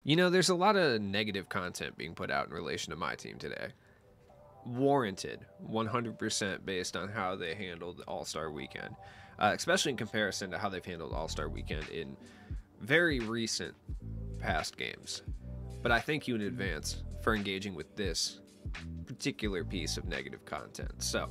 You know, there's a lot of negative content being put out in relation to my team today. Warranted, 100% based on how they handled All-Star Weekend, especially in comparison to how they've handled All-Star Weekend in very recent past games. But I thank you in advance for engaging with this particular piece of negative content. So,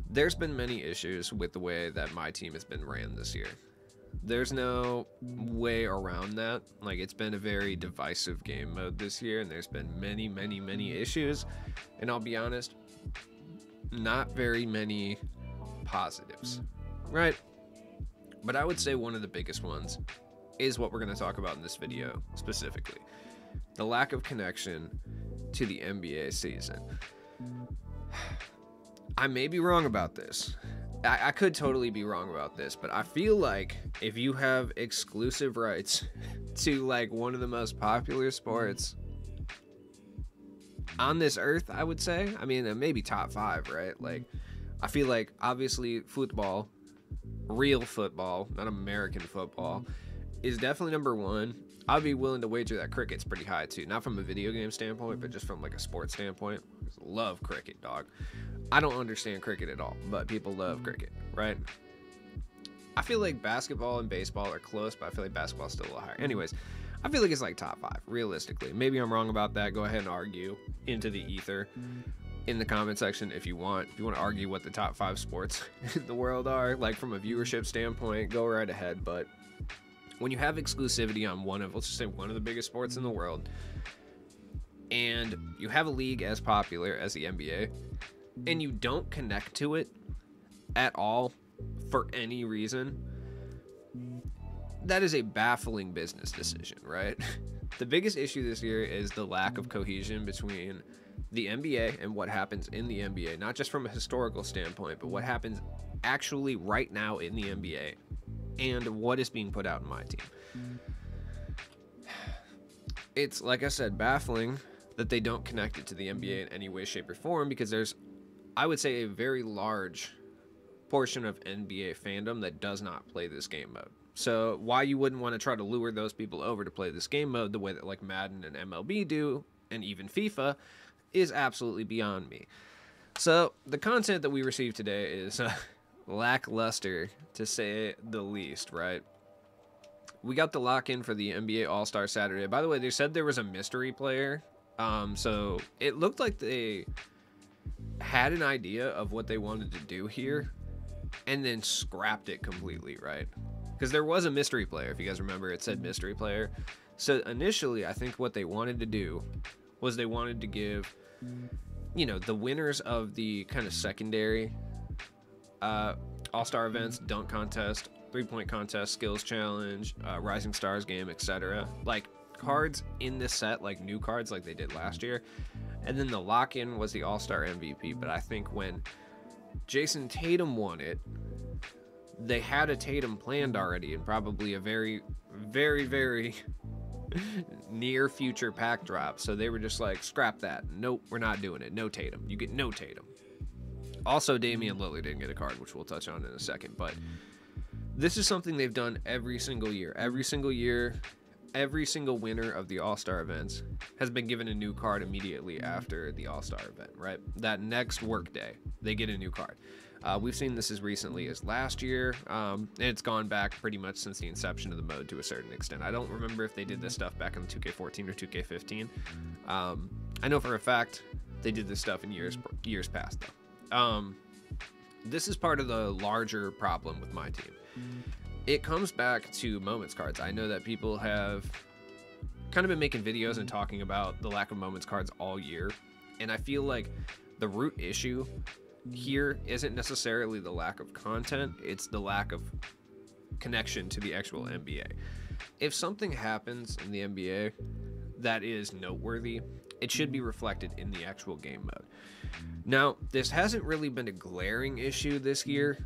there's been many issues with the way that my team has been ran this year. There's no way around that. Like, it's been a very divisive game mode this year, and there's been many issues. And I'll be honest, not very many positives, right? But I would say one of the biggest ones is what we're going to talk about in this video specifically: the lack of connection to the NBA season. I may be wrong about this. I could totally be wrong about this, but I feel like if you have exclusive rights to like one of the most popular sports on this earth, I would say, I mean, maybe top 5, right? Like, I feel like obviously football, real football, not American football, is definitely number 1. I'd be willing to wager that cricket's pretty high too, not from a video game standpoint, but just from like a sports standpoint. Love cricket, dog. I don't understand cricket at all, but people love cricket, right? I feel like basketball and baseball are close, but I feel like basketball's still a little higher. Anyways, I feel like it's like top 5, realistically. Maybe I'm wrong about that. Go ahead and argue into the ether in the comment section if you want. If you want to argue what the top 5 sports in the world are, like from a viewership standpoint, go right ahead. But when you have exclusivity on one of, let's just say, one of the biggest sports in the world, and you have a league as popular as the NBA, and you don't connect to it at all for any reason, that is a baffling business decision, right? The biggest issue this year is the lack of cohesion between the NBA and what happens in the NBA, not just from a historical standpoint, but what happens actually right now in the NBA and what is being put out in my team. It's, like I said, baffling that they don't connect it to the NBA in any way, shape, or form, because there's, I would say, a very large portion of NBA fandom that does not play this game mode. So why you wouldn't want to try to lure those people over to play this game mode the way that like Madden and MLB do, and even FIFA, is absolutely beyond me. So the content that we received today is lackluster, to say the least, right? We got the lock-in for the NBA All-Star Saturday. By the way, they said there was a mystery player. So it looked like they had an idea of what they wanted to do here and then scrapped it completely, right? Because there was a mystery player. If you guys remember, it said mystery player. So initially, I think what they wanted to do was they wanted to give, you know, the winners of the kind of secondary All-Star events, dunk contest, three-point contest, skills challenge, Rising Stars game, etc., like cards in this set, like new cards like they did last year. And then the lock-in was the All-Star MVP. But I think when Jason Tatum won it, they had a Tatum planned already, and probably a very near future pack drop. So they were just like, scrap that. Nope, we're not doing it. No Tatum. You get no Tatum. Also, Damian Lillard didn't get a card, which we'll touch on in a second. But this is something they've done every single year. Every single year, every single winner of the All-Star events has been given a new card immediately after the All-Star event, right? That next work day, they get a new card. We've seen this as recently as last year, and it's gone back pretty much since the inception of the mode to a certain extent. I don't remember if they did this stuff back in 2K14 or 2K15. I know for a fact they did this stuff in years past, though. This is part of the larger problem with my team. It comes back to moments cards. I know that people have kind of been making videos and talking about the lack of moments cards all year, and I feel like the root issue here isn't necessarily the lack of content, it's the lack of connection to the actual NBA. If something happens in the NBA that is noteworthy, it should be reflected in the actual game mode. Now, this hasn't really been a glaring issue this year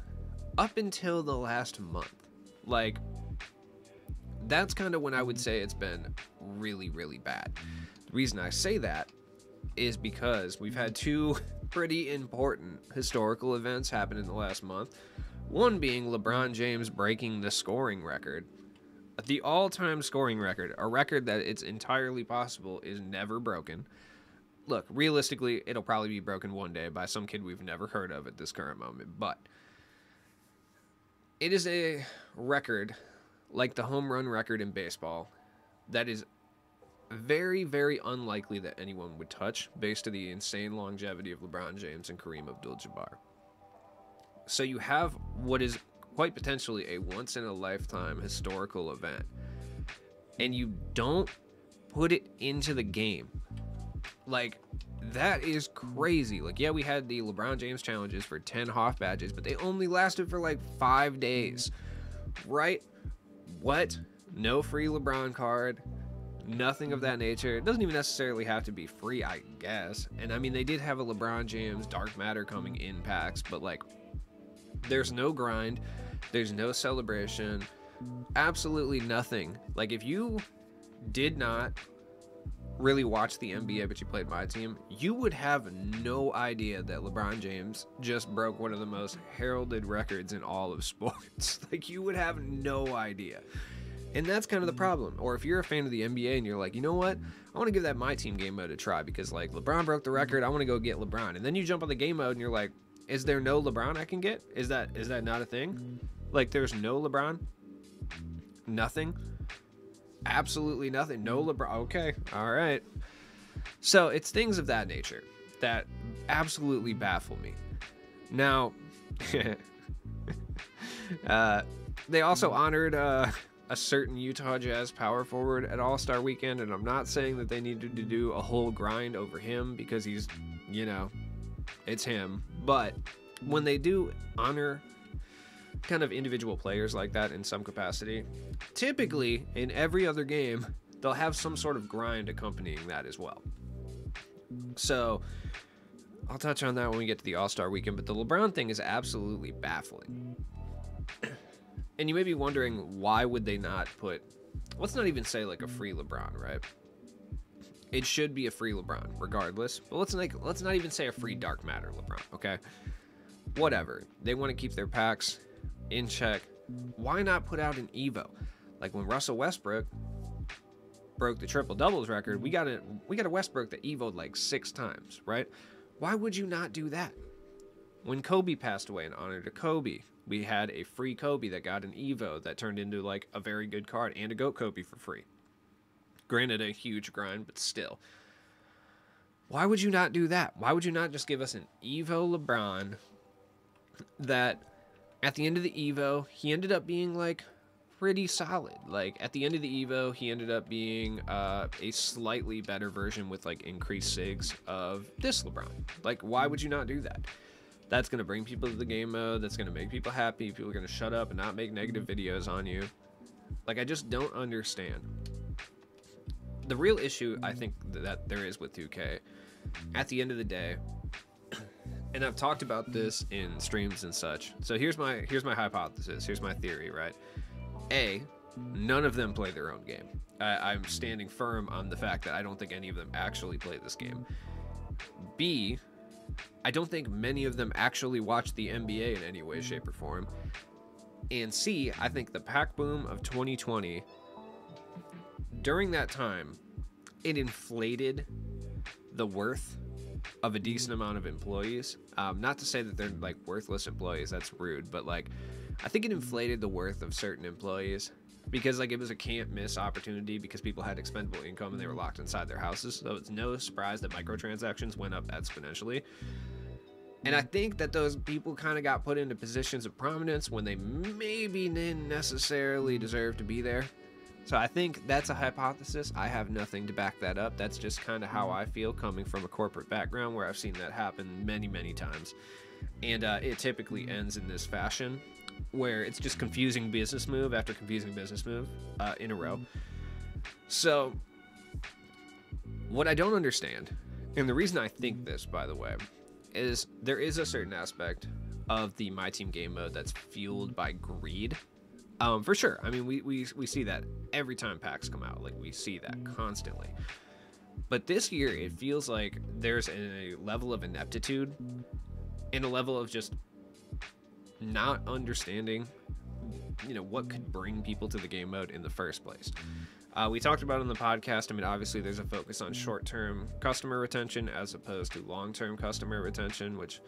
up until the last month. Like, that's kind of when I would say it's been really bad. The reason I say that is because we've had 2 pretty important historical events happen in the last month. One being LeBron James breaking the scoring record The all-time scoring record, a record that it's entirely possible is never broken. Look, realistically, it'll probably be broken one day by some kid we've never heard of at this current moment, but it is a record like the home run record in baseball that is very, very unlikely that anyone would touch based on the insane longevity of LeBron James and Kareem Abdul-Jabbar. So you have what is quite potentially a once-in-a-lifetime historical event, and you don't put it into the game. Like, that is crazy. Like, yeah, we had the LeBron James challenges for 10 Hoff badges, but they only lasted for like 5 days, right? What? No free LeBron card, nothing of that nature. It doesn't even necessarily have to be free, I guess. And I mean, they did have a LeBron James Dark Matter coming in packs, but like, there's no grind, there's no celebration, absolutely nothing. Like, if you did not really watch the NBA but you played my team, you would have no idea that LeBron James just broke one of the most heralded records in all of sports. Like, you would have no idea. And that's kind of the problem. Or if you're a fan of the NBA and you're like, you know what, I want to give that my team game mode a try because like LeBron broke the record, I want to go get LeBron. And then you jump on the game mode and you're like, is there no LeBron I can get? Is that not a thing? Like, there's no LeBron? Nothing? Absolutely nothing. No LeBron. Okay. All right. So it's things of that nature that absolutely baffle me. Now, they also honored a certain Utah Jazz power forward at All-Star Weekend, and I'm not saying that they needed to do a whole grind over him because he's, you know, it's him. But when they do honor kind of individual players like that in some capacity, typically in every other game they'll have some sort of grind accompanying that as well. So I'll touch on that when we get to the All-Star Weekend, but the LeBron thing is absolutely baffling. And you may be wondering, why would they not put, let's not even say like a free LeBron, right? It should be a free LeBron regardless, but let's not even say a free Dark Matter LeBron, okay? Whatever. They want to keep their packs in check. Why not put out an Evo? Like when Russell Westbrook broke the triple doubles record, we got a Westbrook that Evo'd like 6 times, right? Why would you not do that? When Kobe passed away in honor to Kobe, we had a free Kobe that got an Evo that turned into like a very good card and a GOAT Kobe for free. Granted, a huge grind, but still. Why would you not do that? Why would you not just give us an Evo LeBron that at the end of the Evo, he ended up being like pretty solid. Like at the end of the Evo, he ended up being a slightly better version with like increased SIGs of this LeBron. Like, why would you not do that? That's going to bring people to the game mode. That's going to make people happy. People are going to shut up and not make negative videos on you. Like, I just don't understand. The real issue I think that there is with 2K, at the end of the day, and I've talked about this in streams and such. So here's my hypothesis. Here's my theory, right? A, none of them play their own game. I'm standing firm on the fact that I don't think any of them actually play this game. B, I don't think many of them actually watch the NBA in any way, shape, or form. And C, I think the pack boom of 2020, during that time, it inflated the worth of a decent amount of employees. Not to say that they're like worthless employees, that's rude, but like I think it inflated the worth of certain employees because like it was a can't miss opportunity because people had expendable income and they were locked inside their houses. So it's no surprise that microtransactions went up exponentially. And I think that those people kind of got put into positions of prominence when they maybe didn't necessarily deserve to be there. So I think that's a hypothesis. I have nothing to back that up. That's just kind of how I feel coming from a corporate background where I've seen that happen many, many times. And it typically ends in this fashion where it's just confusing business move after confusing business move in a row. So what I don't understand, and the reason I think this, by the way, is there is a certain aspect of the My Team game mode that's fueled by greed. For sure. I mean, we see that every time packs come out. Like, we see that constantly. But this year, it feels like there's a level of ineptitude and a level of just not understanding what could bring people to the game mode in the first place. We talked about it on the podcast. I mean, obviously there's a focus on short-term customer retention as opposed to long-term customer retention, which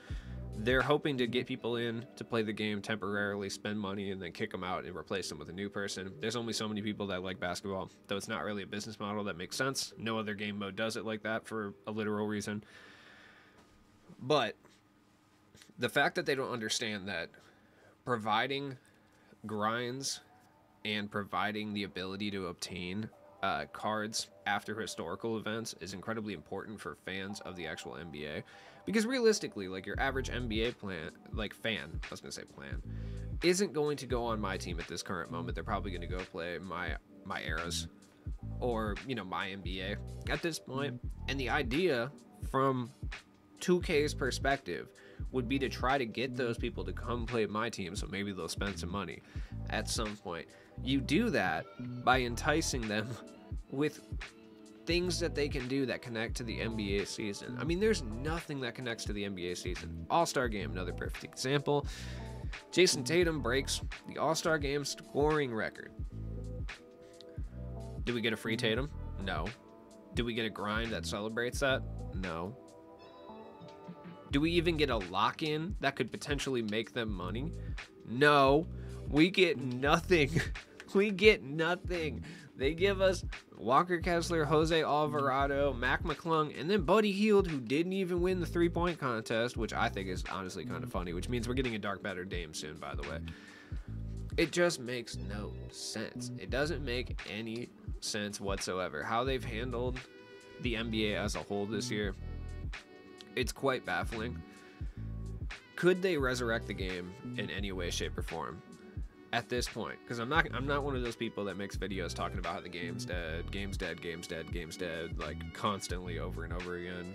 they're hoping to get people in to play the game temporarily, spend money, and then kick them out and replace them with a new person. There's only so many people that like basketball, though it's not really a business model that makes sense. No other game mode does it like that for a literal reason. But the fact that they don't understand that providing grinds and providing the ability to obtain cards after historical events is incredibly important for fans of the actual NBA. Because realistically, like, your average NBA fan isn't going to go on my team at this current moment. They're probably going to go play my eras or, my NBA at this point. And the idea from 2K's perspective would be to try to get those people to come play my team, so maybe they'll spend some money at some point. You do that by enticing them with things that they can do that connect to the NBA season. I mean, there's nothing that connects to the NBA season. All-Star Game, another perfect example. Jason Tatum breaks the All-Star Game scoring record. Do we get a free Tatum? No. Do we get a grind that celebrates that? No. Do we even get a lock-in that could potentially make them money? No. We get nothing. We get nothing. They give us Walker Kessler, Jose Alvarado, Mac McClung, and then Buddy Hield, who didn't even win the three-point contest, which I think is honestly kind of funny, which means we're getting a Dark Matter Dame soon, by the way. It just makes no sense. It doesn't make any sense whatsoever. How they've handled the NBA as a whole this year, it's quite baffling. Could they resurrect the game in any way, shape, or form at this point? Because I'm not one of those people that makes videos talking about how the game's dead, like constantly over and over again.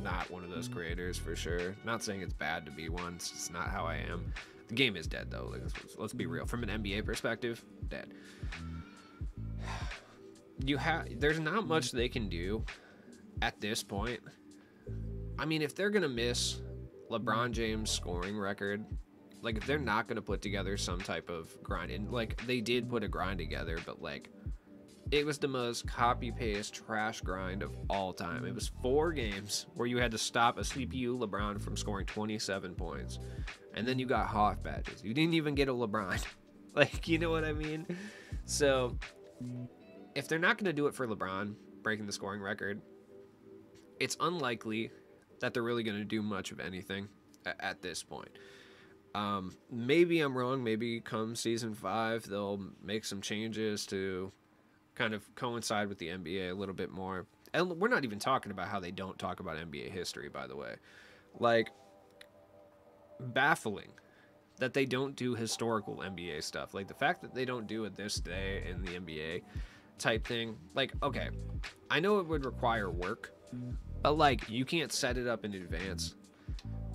Not one of those creators for sure. Not saying it's bad to be one. It's just not how I am. The game is dead though. Like, let's be real. From an NBA perspective, dead. There's not much they can do at this point. I mean, if they're gonna miss LeBron James' scoring record, like, if they're not gonna put together some type of grind, and like they did put a grind together, but like it was the most copy-paste trash grind of all time. It was 4 games where you had to stop a CPU LeBron from scoring 27 points, and then you got Hoff badges. You didn't even get a LeBron. Like, you know what I mean? So if they're not gonna do it for LeBron breaking the scoring record, it's unlikely that they're really going to do much of anything at this point. Maybe I'm wrong. Maybe come season 5, they'll make some changes to kind of coincide with the NBA a little bit more. And we're not even talking about how they don't talk about NBA history, by the way. Like, baffling that they don't do historical NBA stuff. Like, the fact that they don't do it this day in the NBA type thing. Like, okay, I know it would require work, but like, you can't set it up in advance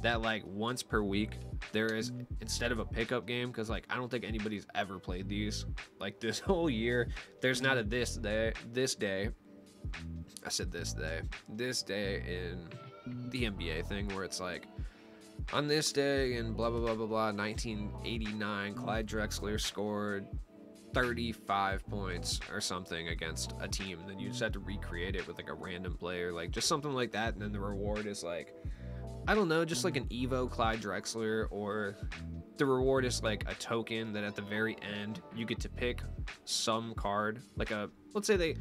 that like once per week there is, instead of a pickup game, because like I don't think anybody's ever played these like this whole year. There's not a this day in the NBA thing where it's like, on this day in blah blah blah blah blah 1989, Clyde Drexler scored 35 points or something against a team, and then you just have to recreate it with like a random player, like just something like that, and then the reward is like, I don't know, just like an Evo Clyde Drexler, or the reward is like a token that at the very end you get to pick some card, like let's say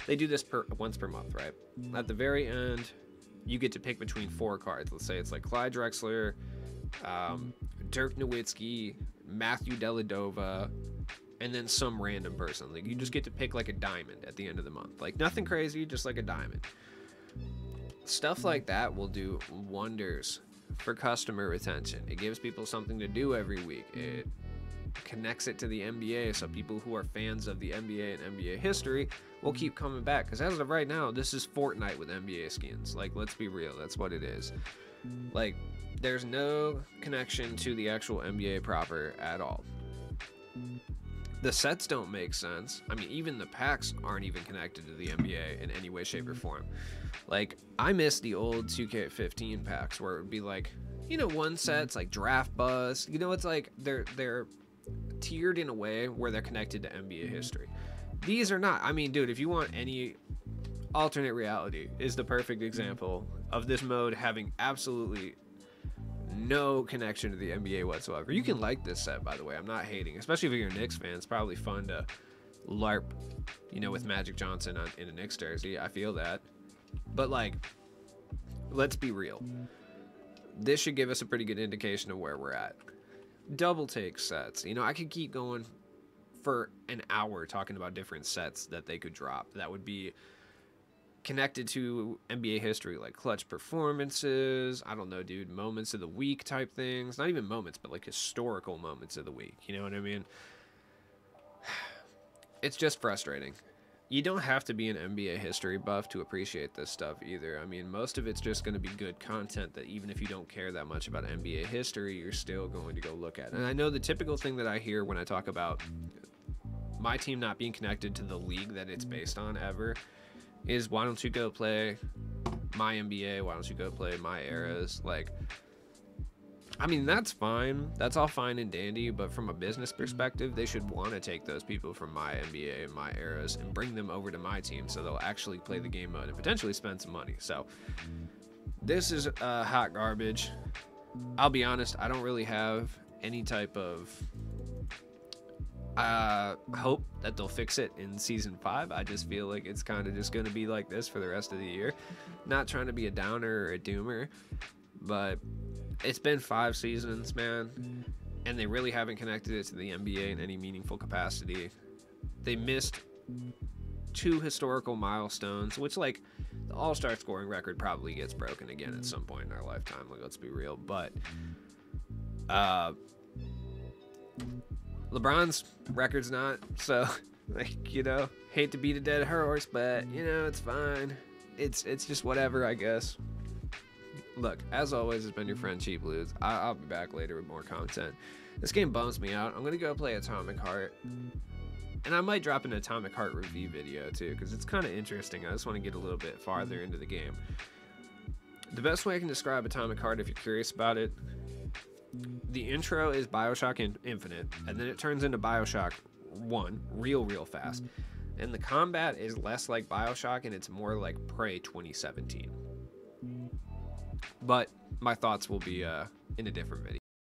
they do this once per month, right? At the very end you get to pick between 4 cards. Let's say it's like Clyde Drexler, Dirk Nowitzki, Matthew Dellavedova, and then some random person. Like, you just get to pick like a diamond at the end of the month. Like, nothing crazy, just like a diamond. Stuff like that will do wonders for customer retention. It gives people something to do every week. It connects it to the NBA, so people who are fans of the NBA and NBA history will keep coming back. Because as of right now, this is Fortnite with NBA skins. Like, let's be real, that's what it is. Like, there's no connection to the actual NBA proper at all. The sets don't make sense. I mean, even the packs aren't even connected to the NBA in any way, shape, or form. Like, I miss the old 2K15 packs where it would be like, you know, one set's like draft bus. You know, it's like they're tiered in a way where they're connected to NBA history. These are not. I mean, dude, if you want any alternate reality, is the perfect example of this mode having absolutely no connection to the NBA whatsoever. You can like this set, by the way. I'm not hating, especially if you're a Knicks fan. It's probably fun to LARP, you know, with Magic Johnson in a Knicks jersey. I feel that. But, like, let's be real. This should give us a pretty good indication of where we're at. Double take sets. You know, I could keep going for an hour talking about different sets that they could drop. That would be connected to NBA history, like clutch performances, I don't know, dude, moments of the week type things. Not even moments, but like historical moments of the week. You know what I mean? It's just frustrating. You don't have to be an NBA history buff to appreciate this stuff either. I mean, most of it's just going to be good content that even if you don't care that much about NBA history, you're still going to go look at. And I know the typical thing that I hear when I talk about my team not being connected to the league that it's based on ever is, why don't you go play my NBA? Why don't you go play my eras? Like, I mean, that's fine. That's all fine and dandy, but from a business perspective, they should want to take those people from my NBA and my eras and bring them over to my team so they'll actually play the game mode and potentially spend some money. So this is hot garbage. I'll be honest, I don't really have any type of hope that they'll fix it in season 5. I just feel like it's kind of just going to be like this for the rest of the year. Not trying to be a downer or a doomer, but it's been 5 seasons, man, and they really haven't connected it to the NBA in any meaningful capacity. They missed 2 historical milestones, which, like, the all-star scoring record probably gets broken again at some point in our lifetime, like, let's be real. But LeBron's record's not, so, like, you know, hate to beat a dead horse, but, you know, it's fine. It's just whatever, I guess. Look, as always, it's been your friend Cheap Blues. I'll be back later with more content. This game bums me out. I'm going to go play Atomic Heart. And I might drop an Atomic Heart review video, too, because it's kind of interesting. I just want to get a little bit farther into the game. The best way I can describe Atomic Heart, if you're curious about it, the intro is Bioshock Infinite, and then it turns into Bioshock 1 real fast. And the combat is less like Bioshock, and it's more like Prey 2017. But my thoughts will be in a different video.